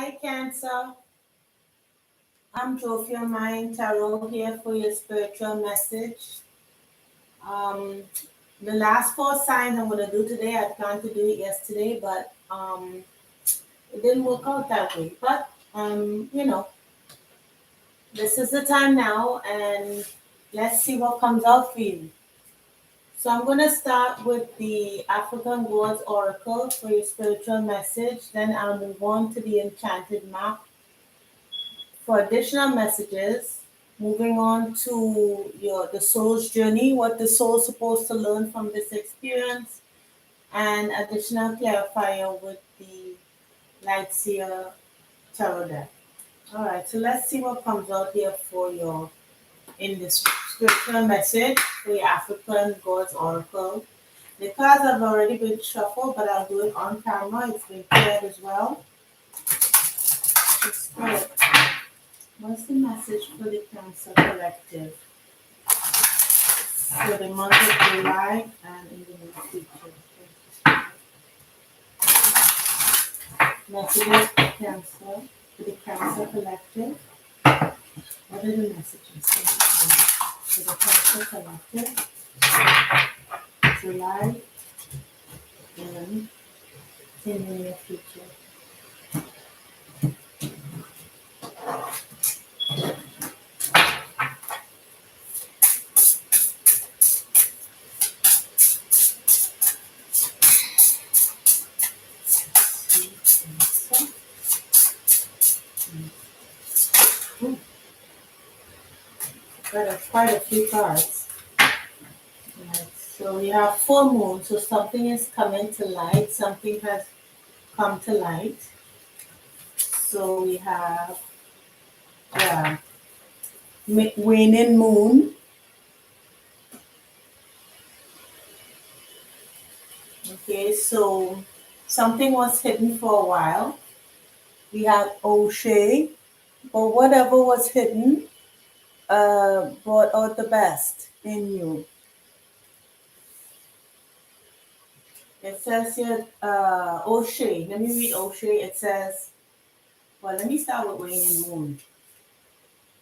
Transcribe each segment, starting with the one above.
Hi, Cancer. I'm Jophia Mind Tarot here for your spiritual message. Um, the last four signs I'm going to do today, I planned to do it yesterday, but it didn't work out that way. But, this is the time now, and let's see what comes out for you. So I'm going to start with the African Gods Oracle for your spiritual message. Then I'll move on to the Enchanted Map for additional messages, moving on to the soul's journey, what the soul's supposed to learn from this experience, and additional clarifier with the Lightseer Tarot deck. All right, so let's see what comes out here for your in this spiritual message for your African Gods Oracle. The cards have already been shuffled, but I'll do it on camera. It's been cleared as well. It's good. What's the message for the Cancer Collective for the month of July and in the near future? Messages for the Cancer Collective. What are the messages for the Cancer Collective? July and in the near future. Quite a few cards. Right. So we have full moon, so something is coming to light, something has come to light. So we have waning moon. Okay, so something was hidden for a while. We have O'Shea, but whatever was hidden brought out the best in you. It says here, O'Shea. Let me read O'Shea. It says, well, let me start with waning moon.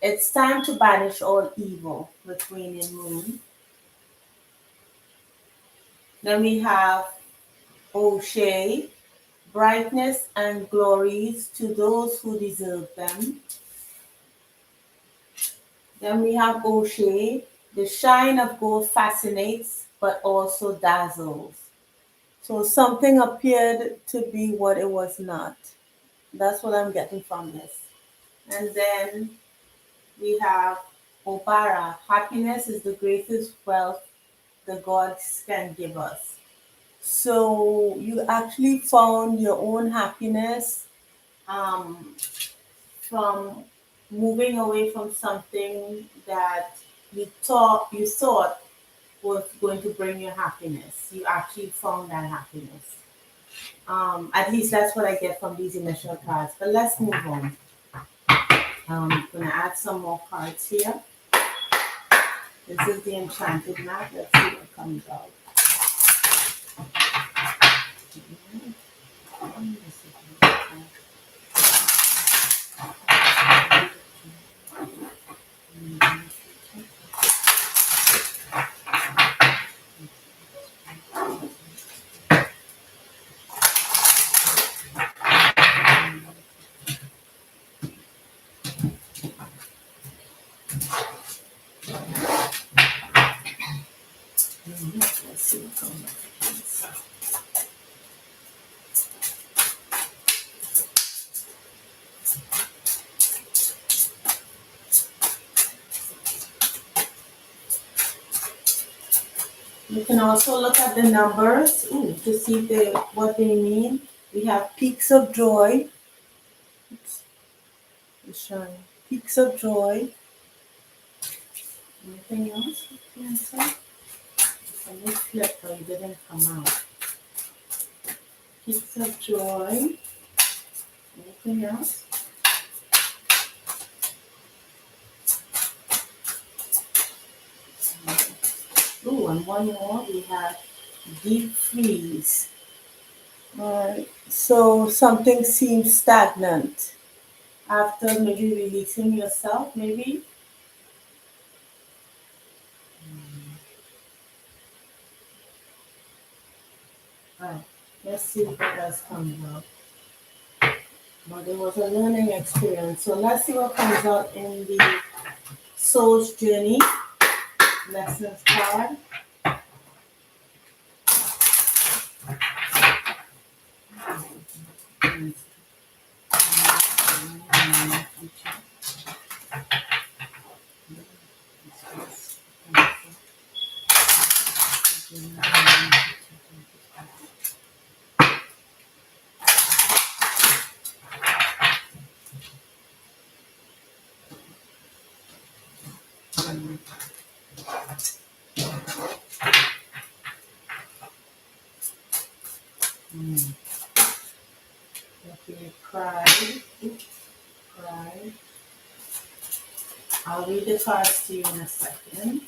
It's time to banish all evil with waning moon. Then we have O'Shea, brightness and glories to those who deserve them. Then we have O'Shea, the shine of gold fascinates but also dazzles. So something appeared to be what it was not. That's what I'm getting from this. And then we have Obara, happiness is the greatest wealth the gods can give us. So you actually found your own happiness from moving away from something that you thought was going to bring you happiness. You actually found that happiness. At least that's what I get from these initial cards. But let's move on. I'm going to add some more cards here. This is the Enchanted Map. Let's see what comes out. Let's see what comes out. You can also look at the numbers to see what they mean. We have peaks of joy. Oops. Peaks of joy. Anything else? Cancer? Let me flip so it didn't come out. Peaks of joy. Anything else? And one more. We have deep freeze. So something seems stagnant after maybe releasing yourself, maybe. Right. Let's see what else comes out. But it was a learning experience. So let's see what comes out in the soul's journey lessons card. Okay, pride, pride. I'll read the cards to you in a second.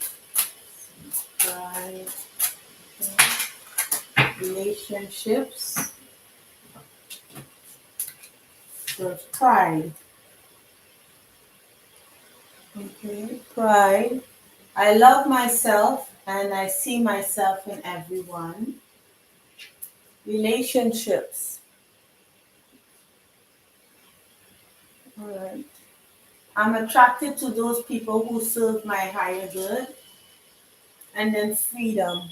Pride, okay. Relationships. There's pride. Okay, pride. I love myself and I see myself in everyone. Relationships. All right. I'm attracted to those people who serve my higher good. And then freedom.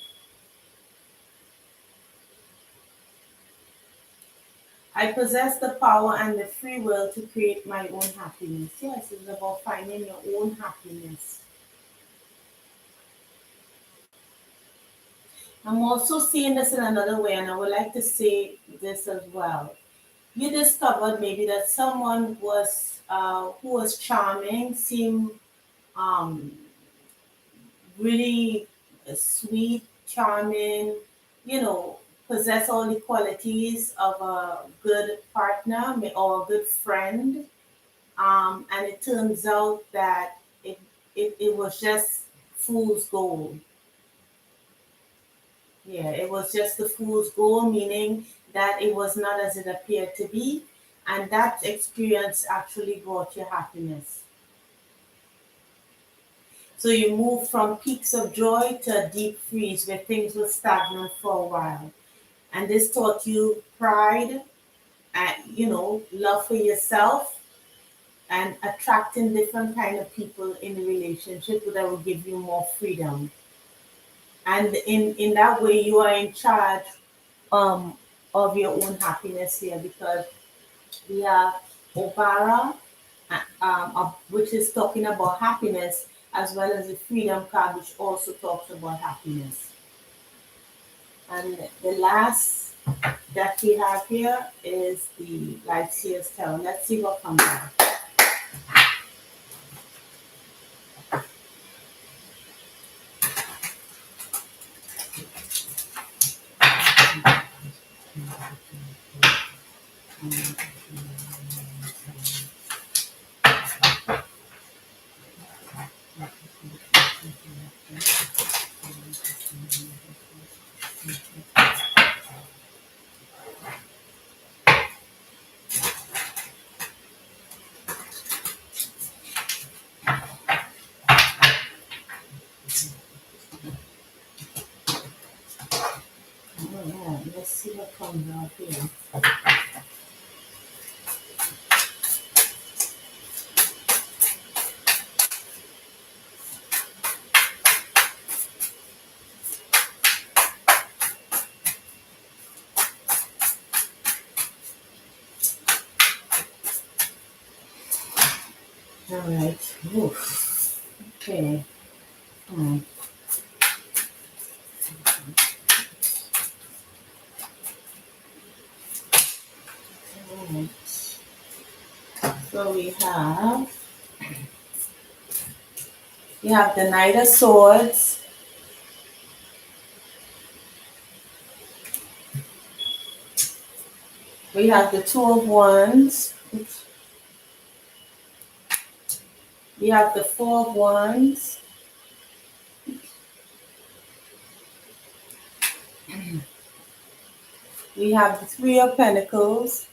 I possess the power and the free will to create my own happiness. Yes, it's about finding your own happiness. I'm also seeing this in another way, and I would like to say this as well. You discovered maybe that someone was who was charming, seemed um, really sweet, charming, you know, possess all the qualities of a good partner or a good friend. And it turns out that it was just fool's gold. Yeah, it was just the fool's gold, meaning that it was not as it appeared to be. And that experience actually brought you happiness. So you move from peaks of joy to a deep freeze where things were stagnant for a while. And this taught you pride and, love for yourself and attracting different kind of people in the relationship that will give you more freedom. And in that way, you are in charge um, of your own happiness here because we have Obara, which is talking about happiness, as well as the Freedom card, which also talks about happiness. And the last that we have here is the Life Seers Tarot. Let's see what comes out. All right, let's see what comes out here. All right. Oof. Okay. Hmm. All right. So we have the Knight of Swords. We have the Two of Wands. Oops. We have the Four of Wands. We have the Three of Pentacles,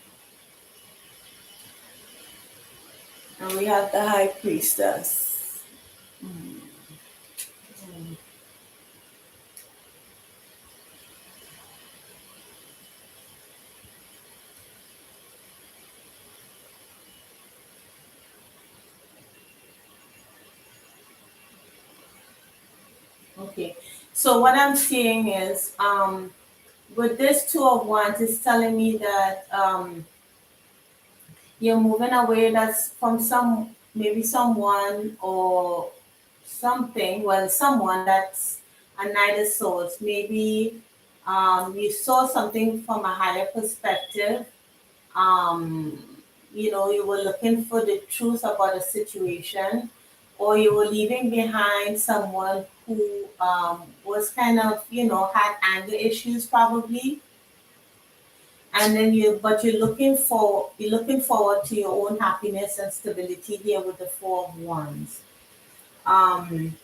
and we have the High Priestess. Mm. Okay, so what I'm seeing is, with this Two of Wands, it's telling me that you're moving away. That's from some, maybe someone or something. Well, someone that's a Knight of Swords. Maybe you saw something from a higher perspective. Um, you were looking for the truth about a situation, or you were leaving behind someone who was kind of, had anger issues probably. And then you're looking forward to your own happiness and stability here with the Four of Wands. Um,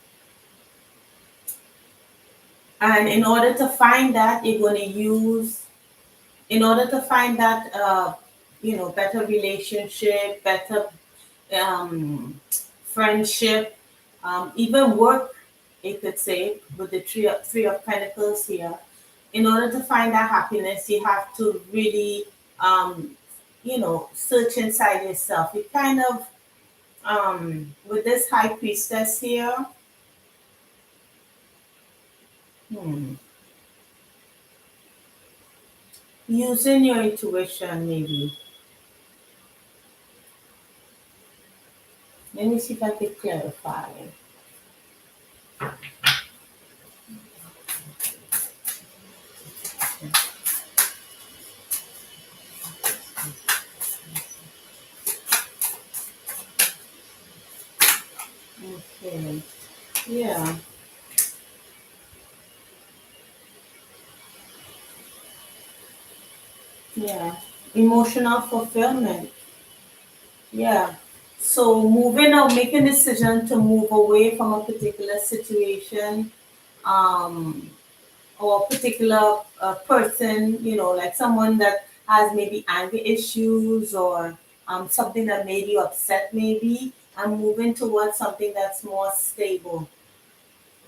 and in order to find that, better relationship, better um, friendship, even work, you could say, with the three of Pentacles here. In order to find that happiness, you have to really, search inside yourself. You kind of, with this High Priestess here, hmm, using your intuition, maybe. Let me see if I can clarify. Okay. Yeah. Yeah. Emotional fulfillment. Yeah. So moving or making a decision to move away from a particular situation, um, or a particular person, like someone that has maybe anger issues, or something that made you upset maybe, and moving towards something that's more stable,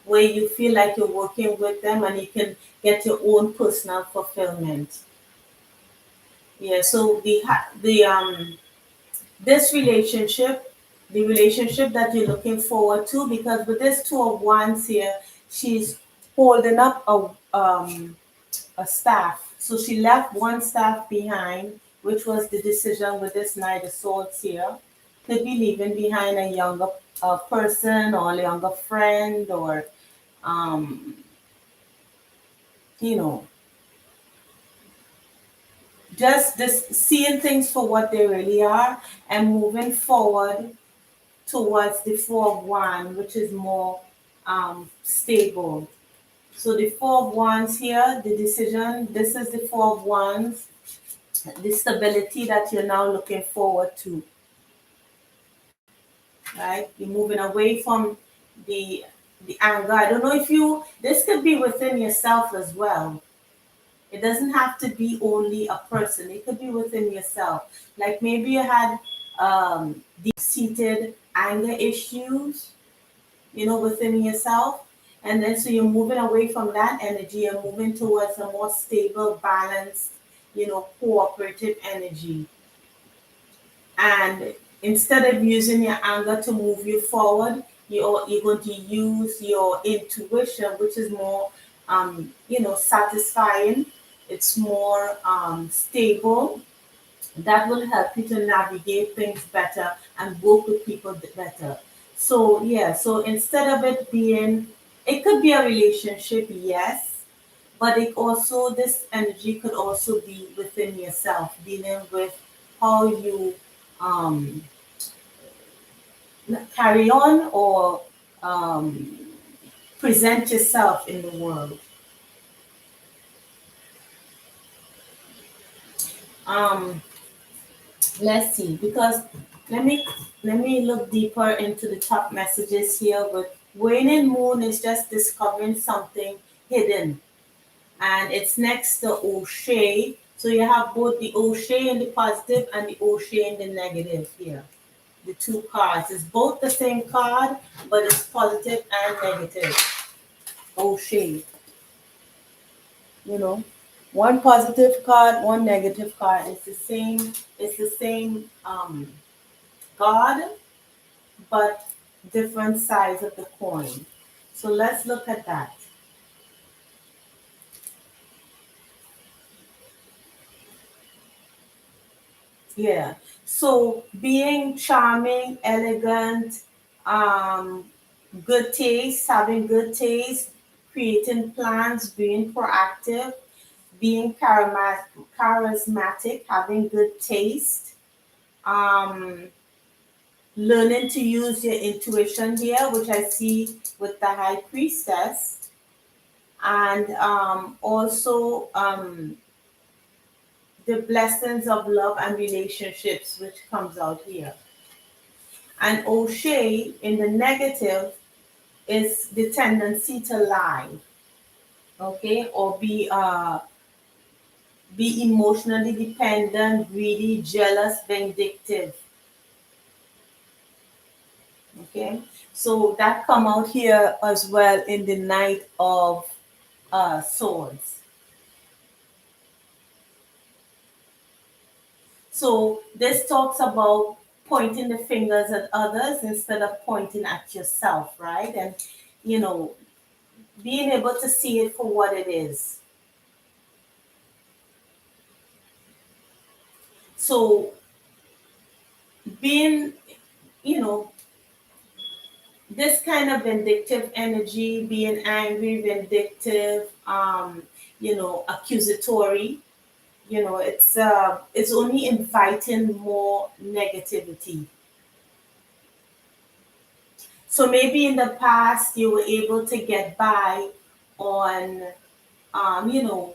where you feel like you're working with them and you can get your own personal fulfillment. Yeah. So this relationship, the relationship that you're looking forward to, because with this Two of Wands here, she's holding up a staff. So she left one staff behind, which was the decision with this Knight of Swords here. Could be leaving behind a younger person, or a younger friend, or um, you know, just this seeing things for what they really are, and moving forward towards the Four of Wands, which is more stable. So the Four of Wands here, the decision, this is the Four of Wands, the stability that you're now looking forward to, right? You're moving away from the the anger. I don't know if this could be within yourself as well. It doesn't have to be only a person. It could be within yourself. Like maybe you had deep-seated anger issues, within yourself. And then so you're moving away from that energy, you're moving towards a more stable, balanced, cooperative energy. And instead of using your anger to move you forward, you're going to use your intuition, which is more, satisfying. It's more stable. That will help you to navigate things better and work with people better. So yeah, so instead of it could be a relationship, yes, but this energy could also be within yourself, dealing with how you um, carry on, or um, present yourself in the world. Um, let's see, because let me let me look deeper into the top messages here. With waning moon is just discovering something hidden, and it's next to O'Shea, So you have both the O'Shea in the positive and the O'Shea in the negative here. The two cards. It's both the same card, but it's positive and negative. O'Shea. You know. One positive card, one negative card. It's the same card, but different sides of the coin. So let's look at that. Yeah. So being charming, elegant, um, good taste, having good taste, creating plans, being proactive, being charismatic, having good taste, um, learning to use your intuition here, which I see with the High Priestess, and also the blessings of love and relationships, which comes out here. And O'Shea in the negative is the tendency to lie, okay, or be emotionally dependent, greedy, jealous, vindictive. Okay, so that come out here as well in the Knight of Swords. So this talks about pointing the fingers at others instead of pointing at yourself, right? And you know, being able to see it for what it is. So being, you know, this kind of vindictive energy, being angry, vindictive, accusatory, it's only inviting more negativity. So maybe in the past you were able to get by on, um, you know,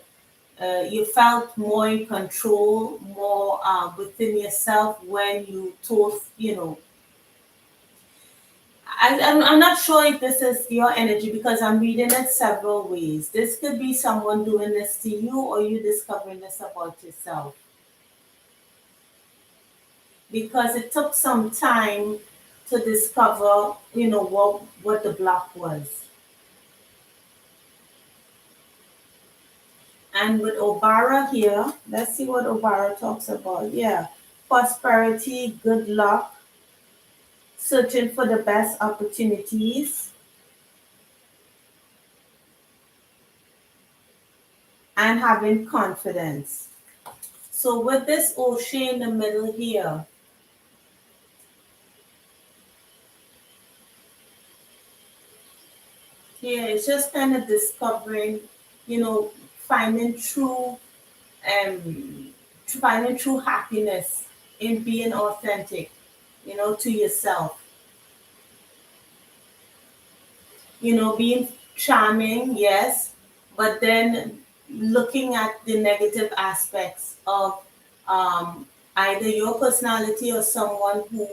you felt more in control, more within yourself when you told, I'm not sure if this is your energy because I'm reading it several ways. This could be someone doing this to you or you discovering this about yourself. Because it took some time to discover, what the block was. And with Obara here, let's see what Obara talks about. Yeah, prosperity, good luck, searching for the best opportunities, and having confidence. So with this O'Shea in the middle here, yeah, it's just kind of discovering, you know, finding true, um, finding true happiness in being authentic, to yourself. Being charming, yes, but then looking at the negative aspects of either your personality or someone who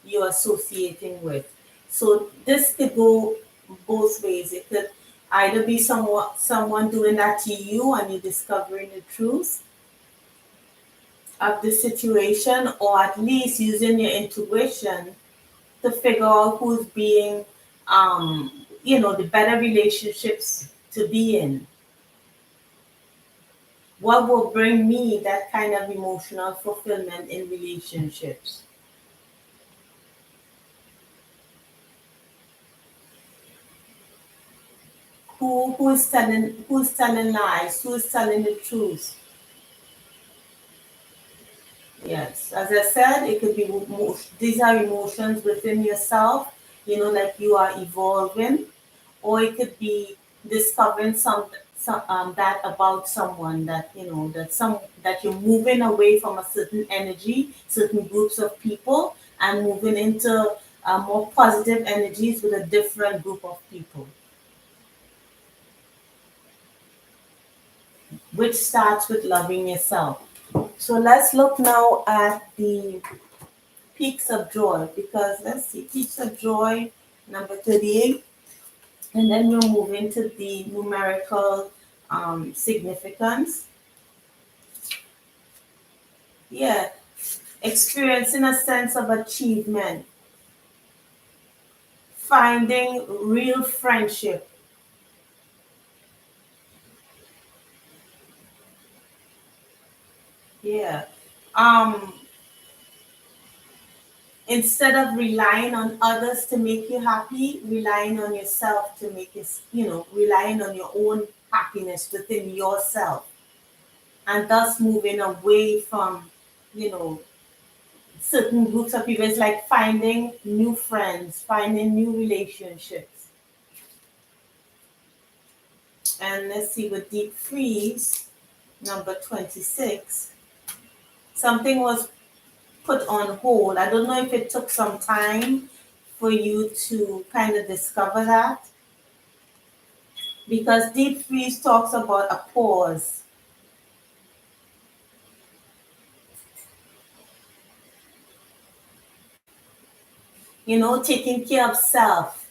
you're associating with. So this could go both ways. It could either be someone doing that to you and you're discovering the truth of the situation, or at least using your intuition to figure out who's being, the better relationships to be in. What will bring me that kind of emotional fulfillment in relationships? Who's telling lies? Who's telling the truth? Yes, as I said, it could be these are emotions within yourself. Like you are evolving, or it could be discovering some that about someone that that you're moving away from a certain energy, certain groups of people, and moving into more positive energies with a different group of people, which starts with loving yourself. So let's look now at the peaks of joy, because let's see, peaks of joy number 38, and then we'll move into the numerical significance. Yeah, experiencing a sense of achievement, finding real friendship. Yeah. Um, Instead of relying on others to make you happy, relying on yourself to make it, relying on your own happiness within yourself, and thus moving away from, you know, certain groups of people. It's like finding new friends, finding new relationships. And let's see, with deep freeze, number 26, something was put on hold. I don't know if it took some time for you to kind of discover that, because deep freeze talks about a pause, taking care of self.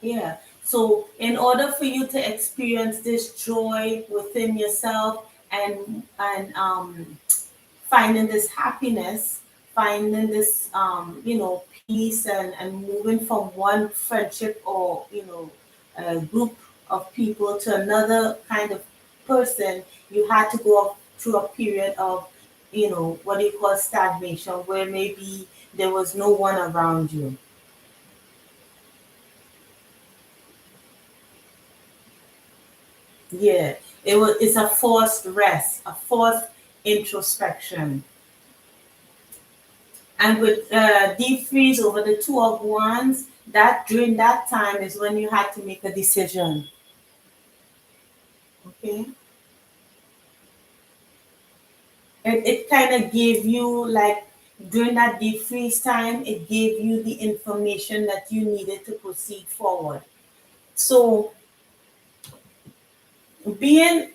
Yeah. So in order for you to experience this joy within yourself, and finding this happiness, finding this peace, and moving from one friendship or a group of people to another kind of person, you had to go through a period of what do you call stagnation, where maybe there was no one around you. Yeah, it's a forced rest, a forced introspection. And with deep freeze over the two of wands, that during that time is when you had to make a decision. Okay, it kind of gave you, like, during that deep freeze time, it gave you the information that you needed to proceed forward. So being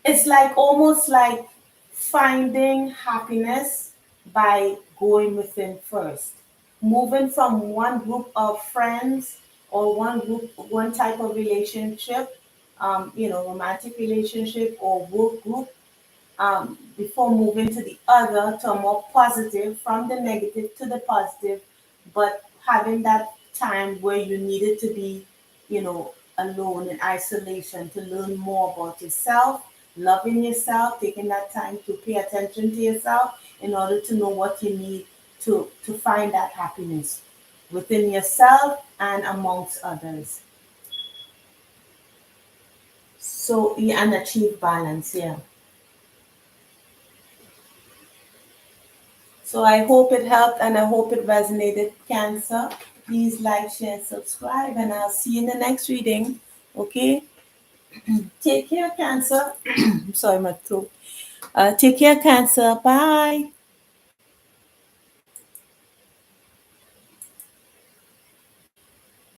it's like almost like finding happiness by going within first, moving from one group of friends or one type of relationship, romantic relationship or work group, before moving to the other, to a more positive, from the negative to the positive, but having that time where you needed to be, alone in isolation to learn more about yourself, loving yourself, taking that time to pay attention to yourself in order to know what you need to find that happiness within yourself and amongst others. So, yeah, and achieve balance, yeah. So I hope it helped and I hope it resonated, Cancer. Please like, share, subscribe, and I'll see you in the next reading. Okay? Take care, Cancer. I'm sorry, my throat. Take care, Cancer. Bye.